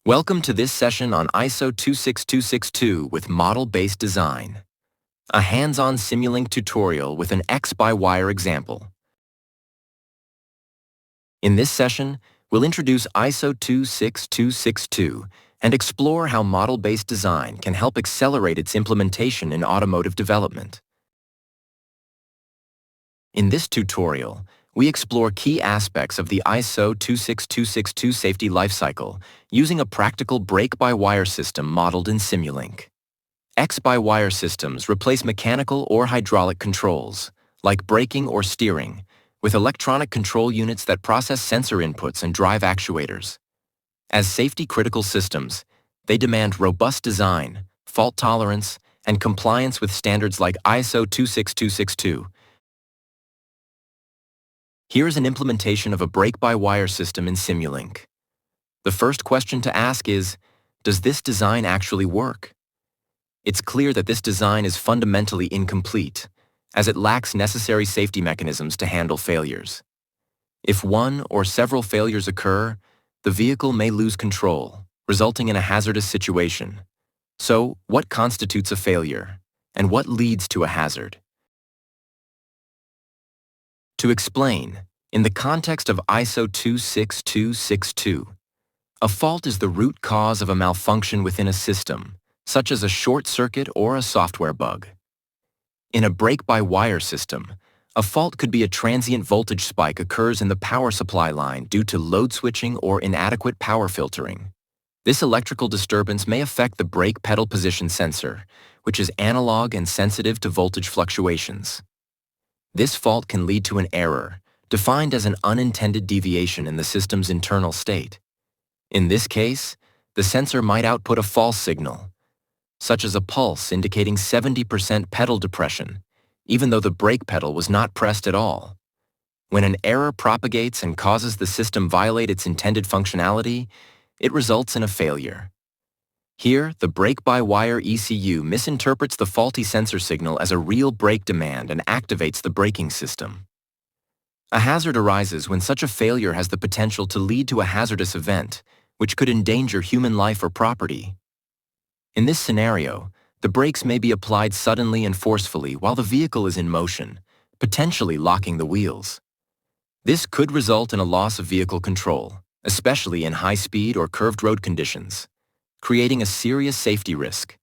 Welcome to this session on ISO 26262 with model-based design, a hands-on Simulink tutorial with an X-by-wire example. In this session, we'll introduce ISO 26262 and explore how model-based design can help accelerate its implementation in automotive development. In this tutorial, we explore key aspects of the ISO 26262 safety lifecycle using a practical brake-by-wire system modeled in Simulink. X-by-wire systems replace mechanical or hydraulic controls, like braking or steering, with electronic control units that process sensor inputs and drive actuators. As safety-critical systems, they demand robust design, fault tolerance, and compliance with standards like ISO 26262. Here is an implementation of a brake-by-wire system in Simulink. The first question to ask is, does this design actually work? It's clear that this design is fundamentally incomplete, as it lacks necessary safety mechanisms to handle failures. If one or several failures occur, the vehicle may lose control, resulting in a hazardous situation. So, what constitutes a failure, and what leads to a hazard? To explain, in the context of ISO 26262, a fault is the root cause of a malfunction within a system, such as a short circuit or a software bug. In a brake-by-wire system, a fault could be a transient voltage spike occurs in the power supply line due to load switching or inadequate power filtering. This electrical disturbance may affect the brake pedal position sensor, which is analog and sensitive to voltage fluctuations. This fault can lead to an error, defined as an unintended deviation in the system's internal state. In this case, the sensor might output a false signal, such as a pulse indicating 70% pedal depression, even though the brake pedal was not pressed at all. When an error propagates and causes the system violate its intended functionality, it results in a failure. Here, the brake-by-wire ECU misinterprets the faulty sensor signal as a real brake demand and activates the braking system. A hazard arises when such a failure has the potential to lead to a hazardous event, which could endanger human life or property. In this scenario, the brakes may be applied suddenly and forcefully while the vehicle is in motion, potentially locking the wheels. This could result in a loss of vehicle control, especially in high-speed or curved road conditions, creating a serious safety risk.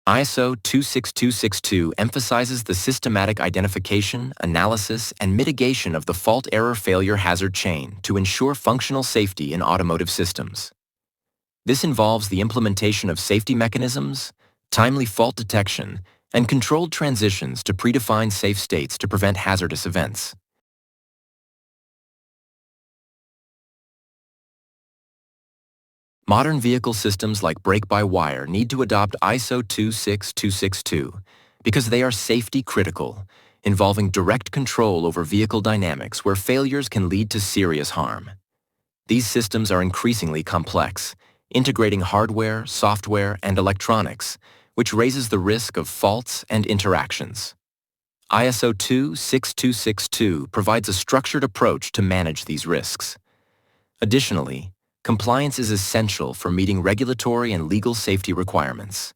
ISO 26262 emphasizes the systematic identification, analysis, and mitigation of the fault error failure hazard chain to ensure functional safety in automotive systems. This involves the implementation of safety mechanisms, timely fault detection, and controlled transitions to predefined safe states to prevent hazardous events. Modern vehicle systems like brake-by-wire need to adopt ISO 26262 because they are safety critical, involving direct control over vehicle dynamics where failures can lead to serious harm. These systems are increasingly complex, integrating hardware, software, and electronics, which raises the risk of faults and interactions. ISO 26262 provides a structured approach to manage these risks. Additionally, compliance is essential for meeting regulatory and legal safety requirements.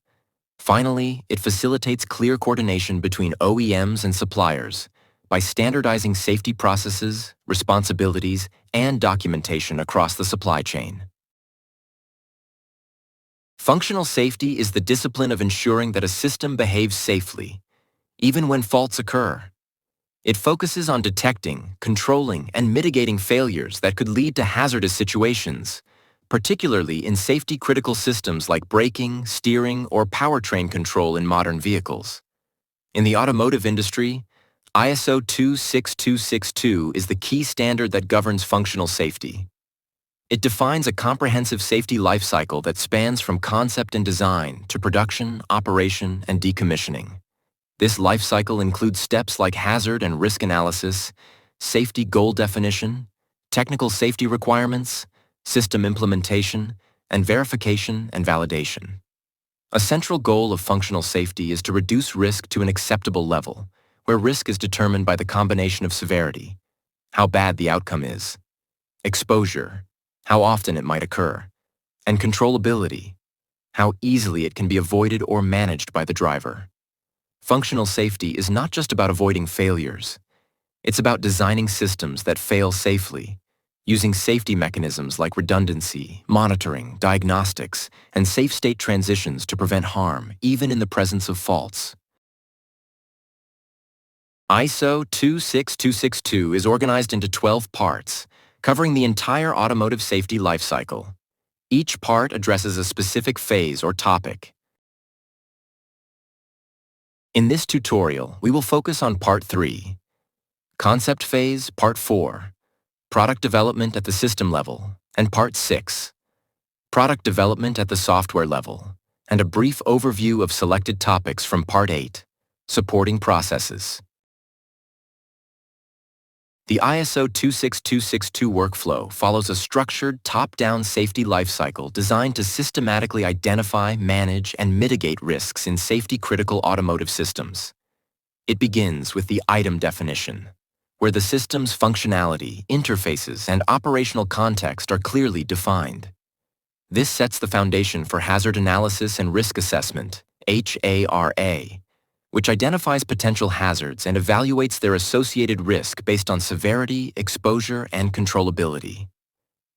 Finally, it facilitates clear coordination between OEMs and suppliers by standardizing safety processes, responsibilities, and documentation across the supply chain. Functional safety is the discipline of ensuring that a system behaves safely, even when faults occur. It focuses on detecting, controlling, and mitigating failures that could lead to hazardous situations, particularly in safety-critical systems like braking, steering, or powertrain control in modern vehicles. In the automotive industry, ISO 26262 is the key standard that governs functional safety. It defines a comprehensive safety lifecycle that spans from concept and design to production, operation, and decommissioning. This life cycle includes steps like hazard and risk analysis, safety goal definition, technical safety requirements, system implementation, and verification and validation. A central goal of functional safety is to reduce risk to an acceptable level, where risk is determined by the combination of severity, how bad the outcome is, exposure, how often it might occur, and controllability, how easily it can be avoided or managed by the driver. Functional safety is not just about avoiding failures. It's about designing systems that fail safely, using safety mechanisms like redundancy, monitoring, diagnostics, and safe state transitions to prevent harm, even in the presence of faults. ISO 26262 is organized into 12 parts, covering the entire automotive safety lifecycle. Each part addresses a specific phase or topic. In this tutorial, we will focus on Part 3, Concept Phase, Part 4, Product Development at the System Level, and Part 6, Product Development at the Software Level, and a brief overview of selected topics from Part 8, Supporting Processes. The ISO 26262 workflow follows a structured, top-down safety lifecycle designed to systematically identify, manage, and mitigate risks in safety-critical automotive systems. It begins with the item definition, where the system's functionality, interfaces, and operational context are clearly defined. This sets the foundation for hazard analysis and risk assessment, HARA, which identifies potential hazards and evaluates their associated risk based on severity, exposure, and controllability.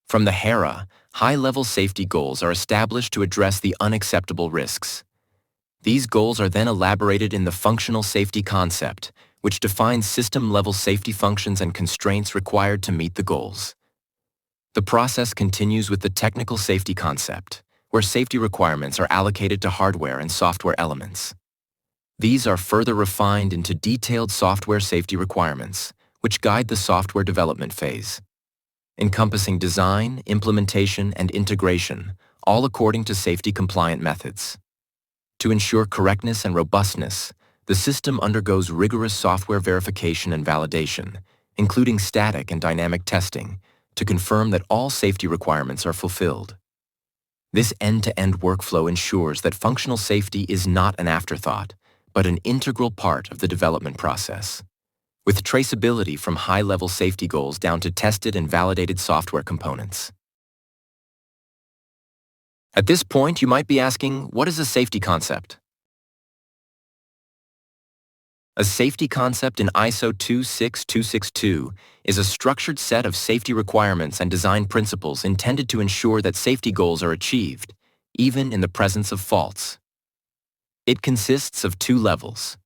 From the HARA, high-level safety goals are established to address the unacceptable risks. These goals are then elaborated in the functional safety concept, which defines system-level safety functions and constraints required to meet the goals. The process continues with the technical safety concept, where safety requirements are allocated to hardware and software elements. These are further refined into detailed software safety requirements, which guide the software development phase, encompassing design, implementation, and integration, all according to safety-compliant methods. To ensure correctness and robustness, the system undergoes rigorous software verification and validation, including static and dynamic testing, to confirm that all safety requirements are fulfilled. This end-to-end workflow ensures that functional safety is not an afterthought, but an integral part of the development process, with traceability from high-level safety goals down to tested and validated software components. At this point, you might be asking, what is a safety concept? A safety concept in ISO 26262 is a structured set of safety requirements and design principles intended to ensure that safety goals are achieved, even in the presence of faults. It consists of two levels.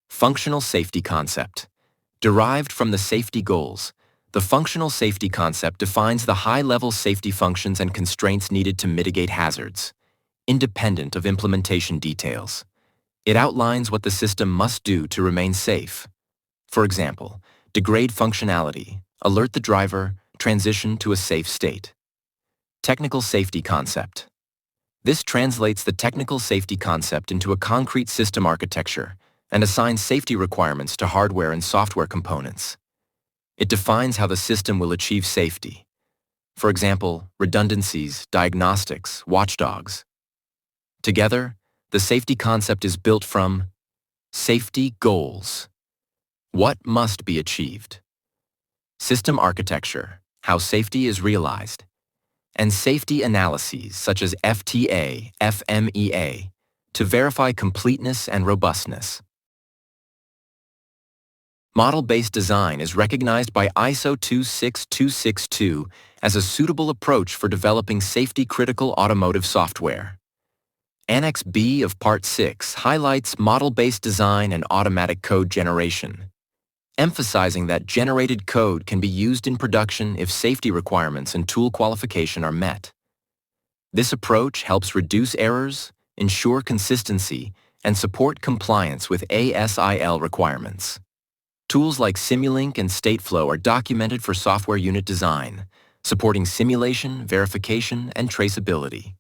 Functional safety concept. Derived from the safety goals, the functional safety concept defines the high-level safety functions and constraints needed to mitigate hazards, independent of implementation details. It outlines what the system must do to remain safe. For example, degrade functionality, alert the driver, transition to a safe state. Technical safety concept. This translates the technical safety concept into a concrete system architecture and assigns safety requirements to hardware and software components. It defines how the system will achieve safety. For example, redundancies, diagnostics, watchdogs. Together, the safety concept is built from safety goals. What must be achieved? System architecture, how safety is realized, and safety analyses such as FTA, FMEA, to verify completeness and robustness. Model-based design is recognized by ISO 26262 as a suitable approach for developing safety-critical automotive software. Annex B of Part 6 highlights model-based design and automatic code generation, emphasizing that generated code can be used in production if safety requirements and tool qualification are met. This approach helps reduce errors, ensure consistency, and support compliance with ASIL requirements. Tools like Simulink and Stateflow are documented for software unit design, supporting simulation, verification, and traceability.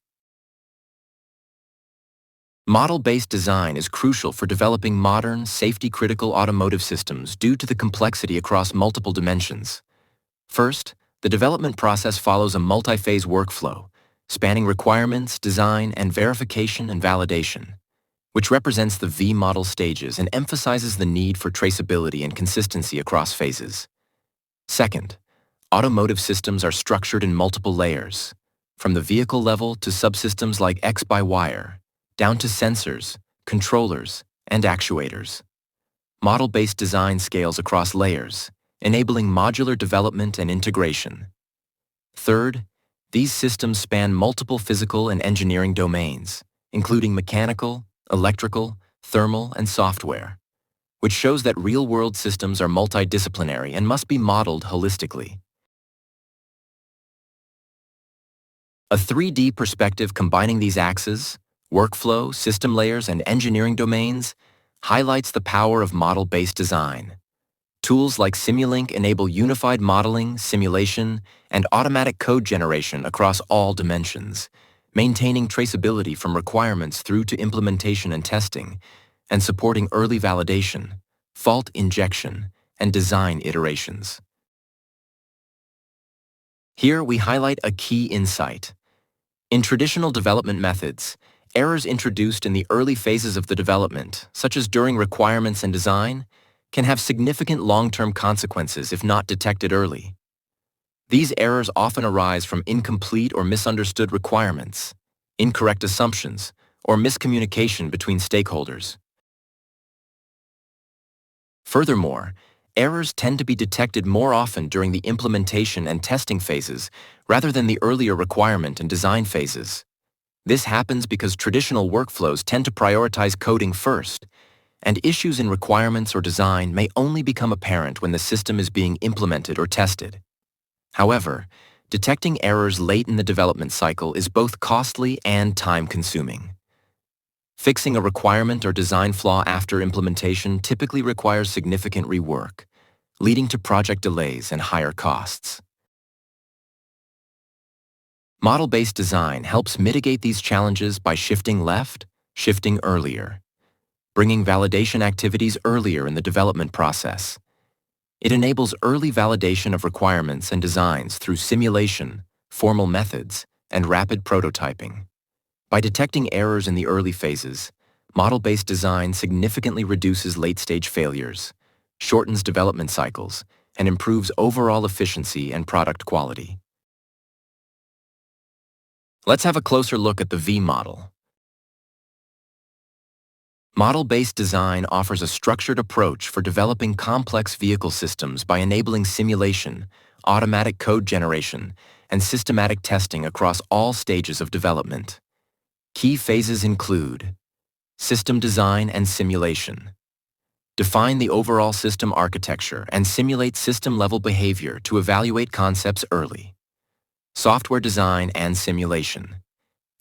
Model-based design is crucial for developing modern, safety-critical automotive systems due to the complexity across multiple dimensions. First, the development process follows a multi-phase workflow, spanning requirements, design, and verification and validation, which represents the V-model stages and emphasizes the need for traceability and consistency across phases. Second, Automotive systems are structured in multiple layers, from the vehicle level to subsystems like X-by-wire, down to sensors, controllers, and actuators. Model-based design scales across layers, enabling modular development and integration. Third, these systems span multiple physical and engineering domains, including mechanical, electrical, thermal, and software, which shows that real-world systems are multidisciplinary and must be modeled holistically. A 3D perspective combining these axes, workflow, system layers, and engineering domains highlights the power of model-based design. Tools like Simulink enable unified modeling, simulation, and automatic code generation across all dimensions, maintaining traceability from requirements through to implementation and testing, and supporting early validation, fault injection, and design iterations. Here we highlight a key insight. In traditional development methods, errors introduced in the early phases of the development, such as during requirements and design, can have significant long-term consequences if not detected early. These errors often arise from incomplete or misunderstood requirements, incorrect assumptions, or miscommunication between stakeholders. Furthermore, errors tend to be detected more often during the implementation and testing phases rather than the earlier requirement and design phases. This happens because traditional workflows tend to prioritize coding first, and issues in requirements or design may only become apparent when the system is being implemented or tested. However, detecting errors late in the development cycle is both costly and time-consuming. Fixing a requirement or design flaw after implementation typically requires significant rework, leading to project delays and higher costs. Model-based design helps mitigate these challenges by shifting left, shifting earlier, bringing validation activities earlier in the development process. It enables early validation of requirements and designs through simulation, formal methods, and rapid prototyping. By detecting errors in the early phases, model-based design significantly reduces late-stage failures, shortens development cycles, and improves overall efficiency and product quality. Let's have a closer look at the V model. Model-based design offers a structured approach for developing complex vehicle systems by enabling simulation, automatic code generation, and systematic testing across all stages of development. Key phases include system design and simulation. Define the overall system architecture and simulate system-level behavior to evaluate concepts early. Software design and simulation.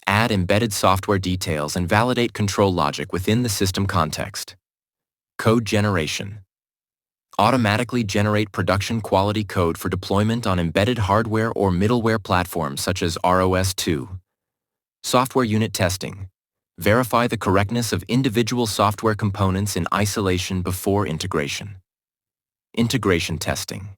Add embedded software details and validate control logic within the system context. Code generation. Automatically generate production-quality code for deployment on embedded hardware or middleware platforms such as ROS2. Software unit testing. Verify the correctness of individual software components in isolation before integration. Integration testing.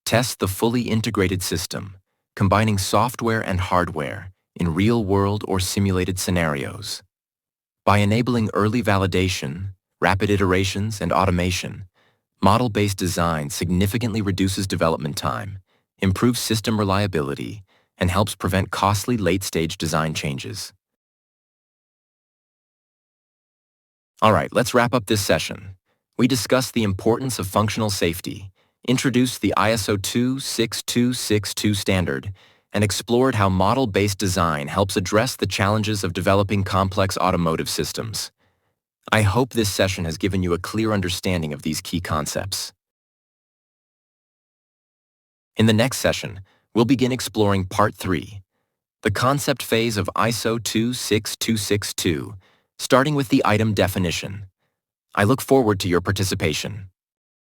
Test the fully integrated system, combining software and hardware in real-world or simulated scenarios. By enabling early validation, rapid iterations, and automation, model-based design significantly reduces development time, improves system reliability, and helps prevent costly late-stage design changes. All right, let's wrap up this session. We discussed the importance of functional safety, introduced the ISO 26262 standard, and explored how model-based design helps address the challenges of developing complex automotive systems. I hope this session has given you a clear understanding of these key concepts. In the next session, we'll begin exploring Part 3, the concept phase of ISO 26262, starting with the item definition. I look forward to your participation.